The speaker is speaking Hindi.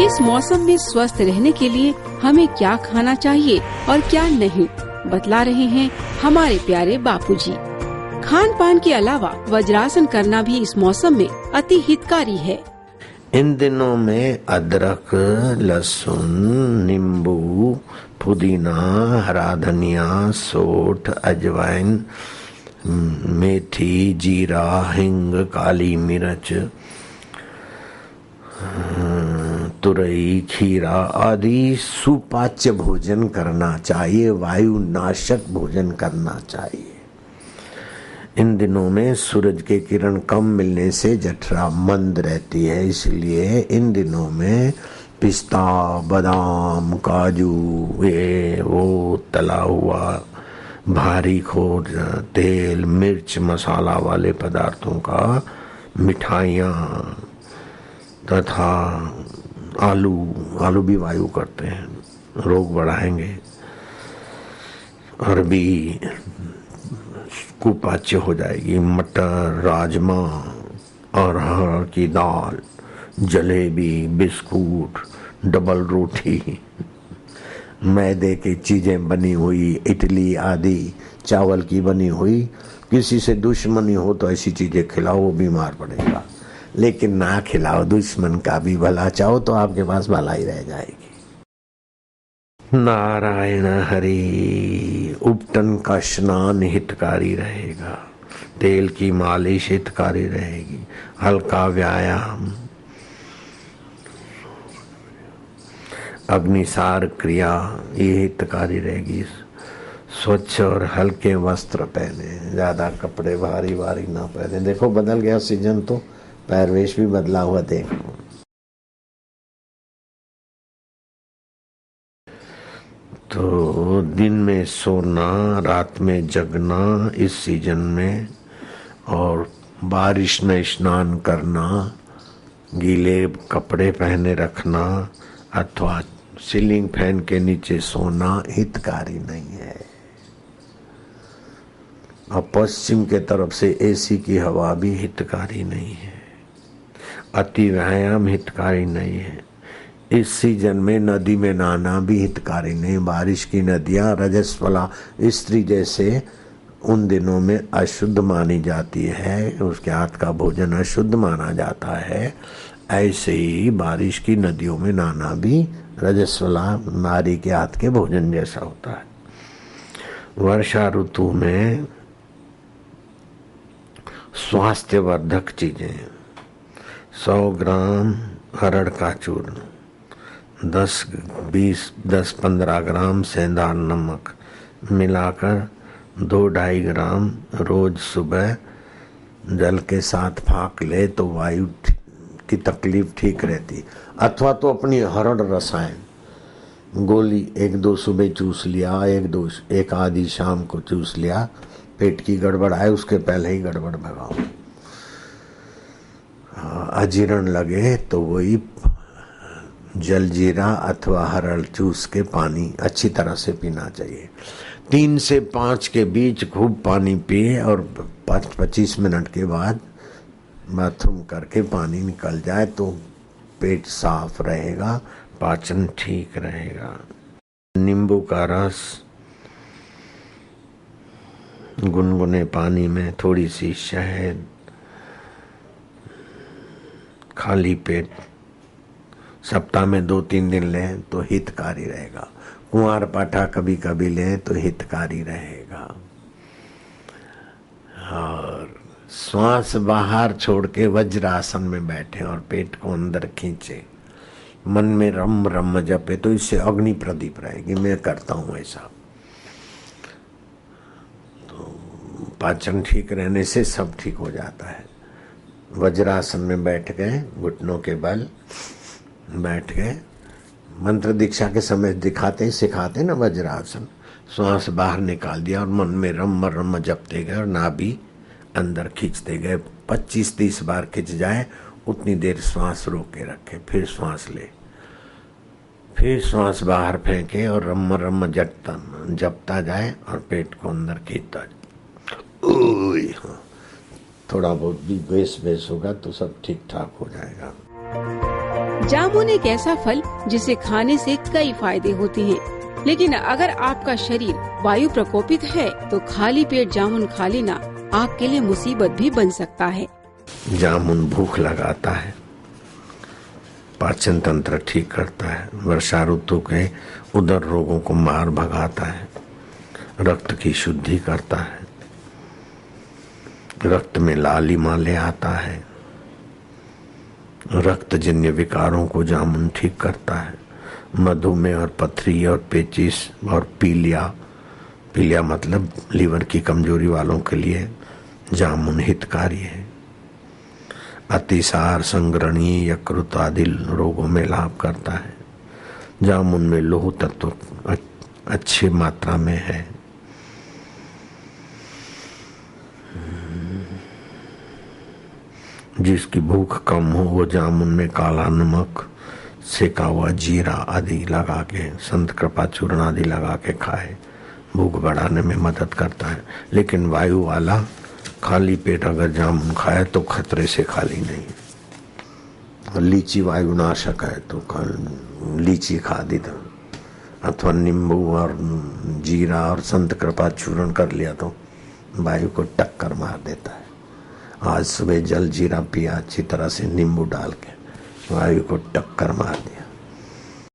इस मौसम में स्वस्थ रहने के लिए हमें क्या खाना चाहिए और क्या नहीं, बतला रहे हैं हमारे प्यारे बापूजी। खान पान के अलावा वज्रासन करना भी इस मौसम में अति हितकारी है। इन दिनों में अदरक, लहसुन, नींबू, पुदीना, हरा धनिया, सौंठ, अजवाइन, मेथी, जीरा, हिंग, काली मिर्च, तुरई, खीरा आदि सुपाच्य भोजन करना चाहिए, वायु नाशक भोजन करना चाहिए। इन दिनों में सूरज के किरण कम मिलने से जठरा मंद रहती है, इसलिए इन दिनों में पिस्ता, बादाम, काजू, ये वो तला हुआ भारी खोर तेल, मिर्च, मसाला वाले पदार्थों का, मिठाइयाँ तथा आलू भी वायु करते हैं, रोग बढ़ाएंगे। अरबी कुपाच्य हो जाएगी। मटर, राजमा, अरहर की दाल, जलेबी, बिस्कुट, डबल रोटी, मैदे की चीजें बनी हुई, इडली आदि चावल की बनी हुई, किसी से दुश्मनी हो तो ऐसी चीजें खिलाओ, वो बीमार पड़ेगा। लेकिन ना खिलाओ, दुश्मन का भी भला चाहो तो आपके पास भलाई रह जाएगी। नारायण हरि। उपटन का स्नान हितकारी रहेगा, तेल की मालिश हितकारी रहेगी, हल्का व्यायाम, अग्निसार क्रिया ये हितकारी रहेगी। स्वच्छ और हल्के वस्त्र पहने, ज्यादा कपड़े भारी भारी ना पहने। देखो बदल गया सीजन, तो पहरवेश भी बदला हुआ देखो। तो दिन में सोना, रात में जगना इस सीजन में, और बारिश में स्नान करना, गीले कपड़े पहने रखना अथवा सीलिंग फैन के नीचे सोना हितकारी नहीं है। और पश्चिम के तरफ से एसी की हवा भी हितकारी नहीं है। अति व्यायाम हितकारी नहीं है। इस सीजन में नदी में नहाना भी हितकारी नहीं। बारिश की नदियां रजस्वला स्त्री जैसे उन दिनों में अशुद्ध मानी जाती है, उसके हाथ का भोजन अशुद्ध माना जाता है। ऐसे ही बारिश की नदियों में नहाना भी रजस्वला नारी के हाथ के भोजन जैसा होता है। वर्षा ऋतु में स्वास्थ्यवर्धक चीजें 100 ग्राम हरड़ का चूर्ण, 10-15 ग्राम सेंधा नमक मिलाकर 2-2.5 ग्राम रोज सुबह जल के साथ फाँक ले तो वायु की तकलीफ ठीक रहती। अथवा तो अपनी हरड़ रसायन गोली 1-2 सुबह चूस लिया, 1 आधी शाम को चूस लिया। पेट की गड़बड़ आए उसके पहले ही गड़बड़ भगाओ। अजीर्ण लगे तो वही जलजीरा अथवा हरड़ चूस के पानी अच्छी तरह से पीना चाहिए। 3 से 5 के बीच खूब पानी पिए और 25 मिनट के बाद बाथरूम करके पानी निकल जाए तो पेट साफ रहेगा, पाचन ठीक रहेगा। नींबू का रस गुनगुने पानी में थोड़ी सी शहद, खाली पेट सप्ताह में 2-3 दिन लें तो हितकारी रहेगा। कुंवार पाठा कभी कभी लें तो हितकारी रहेगा। और श्वास बाहर छोड़ के वज्रासन में बैठे और पेट को अंदर खींचे, मन में रम रम जपे तो इससे अग्नि प्रदीप रहेगी। मैं करता हूं ऐसा, तो पाचन ठीक रहने से सब ठीक हो जाता है। वज्रासन में बैठ गए, घुटनों के बल बैठ गए। मंत्र दीक्षा के समय दिखाते सिखाते ना वज्रासन। श्वास बाहर निकाल दिया और मन में रम रम जपते गए और नाभि अंदर खींचते गए। 25-30 बार खिंच जाए उतनी देर श्वास रोक के रखे, फिर श्वास ले, फिर श्वास बाहर फेंके और रम रम जपता जाए और पेट को अंदर खींचता जाए। थोड़ा बहुत भी बेस होगा तो सब ठीक ठाक हो जाएगा। जामुन एक ऐसा फल जिसे खाने से कई फायदे होते हैं, लेकिन अगर आपका शरीर वायु प्रकोपित है तो खाली पेट जामुन खा लेना आपके लिए मुसीबत भी बन सकता है। जामुन भूख लगाता है, पाचन तंत्र ठीक करता है, वर्षा ऋतु के उदर रोगों को मार भगाता है, रक्त की शुद्धि करता है, रक्त में लालिमा ले आता है, रक्त जन्य विकारों को जामुन ठीक करता है। मधुमेह और पथरी और पेचिस और पीलिया मतलब लीवर की कमजोरी वालों के लिए जामुन हितकारी है। अतिसार, संग्रहणी, यकृत आदि रोगों में लाभ करता है। जामुन में लौह तत्व अच्छी मात्रा में है। जिसकी भूख कम हो वो जामुन में काला नमक, सेका हुआ जीरा आदि लगा के, संत कृपा चूर्ण आदि लगा के खाए, भूख बढ़ाने में मदद करता है। लेकिन वायु वाला खाली पेट अगर जामुन खाए तो खतरे से खाली नहीं। लीची वायु नाशक है तो लीची खा दी तो, अथवा नींबू और जीरा और संत कृपा चूर्ण कर लिया तो वायु को टक्कर मार देता है। आज सुबह जल जीरा पिया अच्छी तरह से नींबू डाल के, वायु को टक्कर मार दिया।